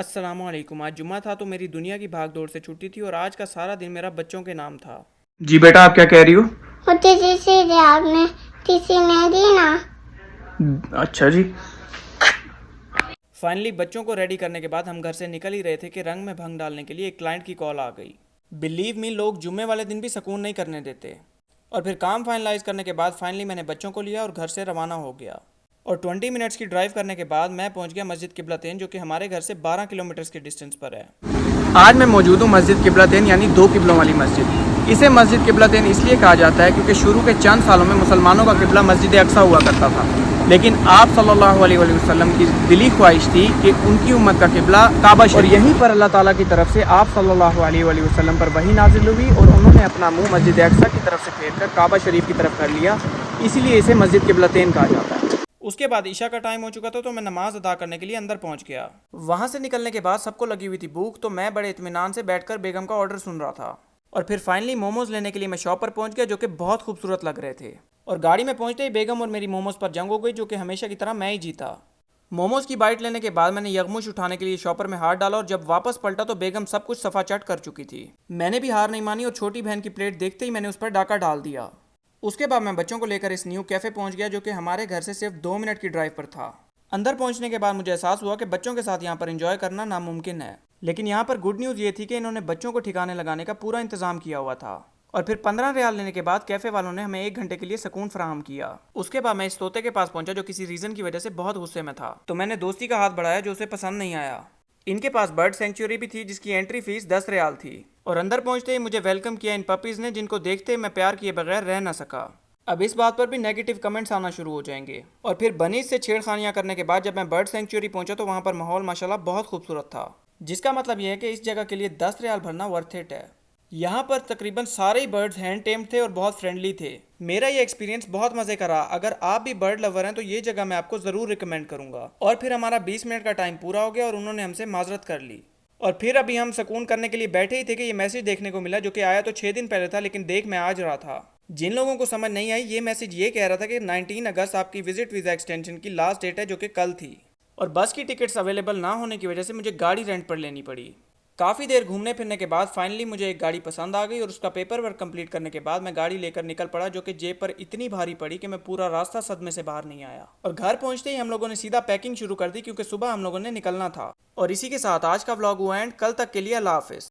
अस्सलामुअलैकुम। आज जुम्मा था तो मेरी दुनिया की भाग दौड़ से छुट्टी थी और आज का सारा दिन मेरा बच्चों के नाम था। जी बेटा, आप क्या कह रही हो? मुझे टीसी दी आपने टीसी नहीं दी ना। अच्छा जी। फाइनली बच्चों को रेडी करने के बाद हम घर से निकल ही रहे थे कि रंग में भंग डालने के लिए एक क्लाइंट की कॉल आ गई। बिलीव मी, लोग जुम्मे वाले दिन भी सुकून नहीं करने देते। और फिर काम फाइनलाइज करने के बाद फाइनली मैंने बच्चों को लिया और घर से रवाना हो गया। और 20 मिनट्स की ड्राइव करने के बाद मैं पहुंच गया मस्जिद किबलतैन, जो कि हमारे घर से 12 किलोमीटर के डिस्टेंस पर है। आज मैं मौजूद हूँ मस्जिद किबलतैन यानी दो किबलों वाली मस्जिद। इसे मस्जिद किबलतैन इसलिए कहा जाता है क्योंकि शुरू के चंद सालों में मुसलमानों का किबला मस्जिद अक्सा हुआ करता था, लेकिन आप सल्लल्लाहु अलैहि वसल्लम की दिली ख्वाहिश थी कि उनकी उम्मत का किबला काबा शरीफ, और यहीं पर अल्लाह ताला की तरफ से आप सल्लल्लाहु अलैहि वसल्लम पर वही नाजिल हुई और उन्होंने अपना मुंह मस्जिद अक्सा की तरफ से फेरकर काबा शरीफ की तरफ कर लिया, इसीलिए इसे मस्जिद किबलतैन कहा जाता है। उसके बाद ईशा का टाइम हो चुका था तो मैं नमाज अदा करने के लिए अंदर पहुंच गया। वहां से निकलने के बाद सबको लगी हुई थी भूख, तो मैं बड़े इत्मीनान से बैठकर बेगम का ऑर्डर सुन रहा था। और फिर फाइनली मोमोज लेने के लिए मैं शॉप पर पहुंच गया, जो कि बहुत खूबसूरत लग रहे थे। और गाड़ी में पहुंचते ही बेगम और मेरी मोमोज पर जंग हो गई, जो कि हमेशा की तरह मैं ही जीता। मोमोज की बाइट लेने के बाद मैंने यगमुश उठाने के लिए शॉपर में हाथ डाला और जब वापस पलटा तो बेगम सब कुछ सफा चट कर चुकी थी। मैंने भी हार नहीं मानी और छोटी बहन की प्लेट देखते ही मैंने उस पर डाका डाल दिया। उसके बाद मैं बच्चों को लेकर इस न्यू कैफ़े पहुंच गया, जो कि हमारे घर से सिर्फ 2 मिनट की ड्राइव पर था। अंदर पहुंचने के बाद मुझे एहसास हुआ कि बच्चों के साथ यहाँ पर एंजॉय करना नामुमकिन है, लेकिन यहाँ पर गुड न्यूज़ ये थी कि इन्होंने बच्चों को ठिकाने लगाने का पूरा इंतजाम किया हुआ था। और फिर 15 रियाल लेने के बाद कैफ़े वालों ने हमें 1 घंटे के लिए सुकून फराहम किया। उसके बाद मैं इस तोते के पास पहुंचा, जो किसी रीज़न की वजह से बहुत गुस्से में था, तो मैंने दोस्ती का हाथ बढ़ाया, जो उसे पसंद नहीं आया। इनके पास बर्ड सेंचुरी भी थी, जिसकी एंट्री फीस 10 रियाल थी। और अंदर पहुंचते ही मुझे वेलकम किया इन पपीज़ ने, जिनको देखते ही मैं प्यार किए बगैर रह ना सका। अब इस बात पर भी नेगेटिव कमेंट्स आना शुरू हो जाएंगे। और फिर बनीज से छेड़खानियां करने के बाद जब मैं बर्ड सेंचुरी पहुंचा तो वहां पर माहौल माशाल्लाह बहुत खूबसूरत था, जिसका मतलब यह है कि इस जगह के लिए 10 रियाल भरना वर्थ इट है। यहाँ पर तकरीबन सारे ही बर्ड्स हैंड टेम्ड थे और बहुत फ्रेंडली थे। मेरा ये एक्सपीरियंस बहुत मज़े का रहा। अगर आप भी बर्ड लवर हैं तो ये जगह मैं आपको ज़रूर रिकमेंड करूँगा। और फिर हमारा 20 मिनट का टाइम पूरा हो गया और उन्होंने हमसे माजरत कर ली। और फिर अभी हम सुकून करने के लिए बैठे ही थे कि ये मैसेज देखने को मिला, जो कि आया तो 6 दिन पहले था, लेकिन देख मैं आज रहा था। जिन लोगों को समझ नहीं आई, ये मैसेज ये कह रहा था कि 19 अगस्त आपकी विजिट वीज़ा एक्सटेंशन की लास्ट डेट है, जो कि कल थी। और बस की टिकट्स अवेलेबल ना होने की वजह से मुझे गाड़ी रेंट पर लेनी पड़ी। काफ़ी देर घूमने फिरने के बाद फाइनली मुझे एक गाड़ी पसंद आ गई और उसका पेपर वर्क कंप्लीट करने के बाद मैं गाड़ी लेकर निकल पड़ा, जो कि जेब पर इतनी भारी पड़ी कि मैं पूरा रास्ता सदमे से बाहर नहीं आया। और घर पहुंचते ही हम लोगों ने सीधा पैकिंग शुरू कर दी, क्योंकि सुबह हम लोगों ने निकलना था। और इसी के साथ आज का व्लॉग हुआ एंड। कल तक के लिए अल्लाह हाफिज़।